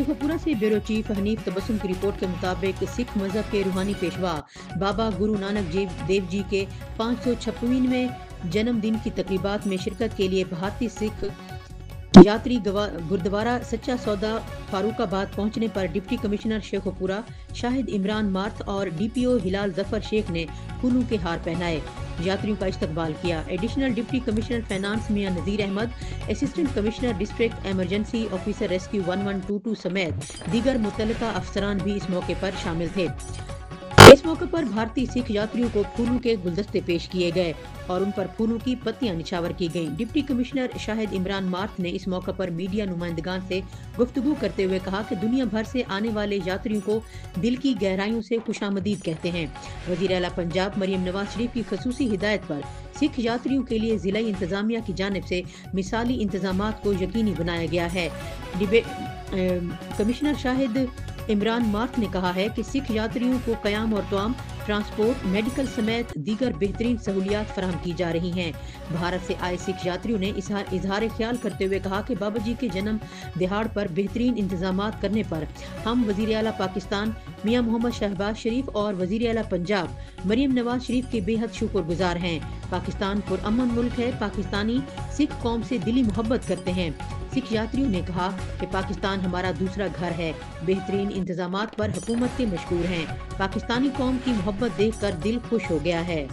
शेखोपुरा से bureau chief Hanif Tabassum की report के मुताबिक सिख मजहब के रूहानी पेशवा बाबा गुरु नानक देव जी के 556वें जन्मदिन की तकरीबात में शिरकत के लिए भारतीय सिख यात्री गुरुद्वारा सच्चा सौदा फारूकाबाद पहुंचने पर डिप्टी कमिश्नर शेखोपुरा शाहिद इमरान मार्थ और डीपीओ हिलाल जफर शेख ने फूलों के हार पहनाए, यात्रियों का इस्तकबाल किया। Additional deputy commissioner finance Mian Nazir Ahmad, assistant commissioner district emergency officer rescue 1122 समेत दीगर मुतल्लिका अफसरान भी इस मौके पर शामिल थे। इस मौके पर भारतीय सिख यात्रियों को फूलों के गुलदस्ते पेश किए गए और उन पर फूलों की पत्तियां निछावर की गईं। Deputy commissioner Shahid Imran math ने इस मौके पर मीडिया नुमाइंदगान से गुफ्तगू करते हुए कहा कि दुनिया भर से आने वाले यात्रियों को दिल की गहराइयों से खुशामदीद कहते हैं। वज़ीर आला पंजाब मरियम नवाज शरीफ की खसूसी हिदायत पर सिख यात्रियों के लिए जिला इंतजामिया की जानिब से मिसाली इंतजामात को यकीनी बनाया गया है। कमिश्नर शाहिद इमरान मार्थ ने कहा है कि सिख यात्रियों को क़याम और तवाम, ट्रांसपोर्ट, मेडिकल समेत दीगर बेहतरीन सहूलियात फराहम की जा रही हैं। भारत से आए सिख यात्रियों ने इजहार ख्याल करते हुए कहा कि बाबा जी के जन्म दिहाड़ पर बेहतरीन इंतजामात करने पर हम वज़ीर आला पाकिस्तान मियां मोहम्मद शहबाज शरीफ और वज़ीर आला पंजाब मरियम नवाज शरीफ के बेहद शुक्रगुजार हैं। पाकिस्तान पुरअमन मुल्क है, पाकिस्तानी सिख कौम से दिली मोहब्बत करते हैं। सिख यात्रियों ने कहा कि पाकिस्तान हमारा दूसरा घर है, बेहतरीन इंतजामात पर हुकूमत के मशकूर हैं। पाकिस्तानी कौम की मोहब्बत देखकर दिल खुश हो गया है।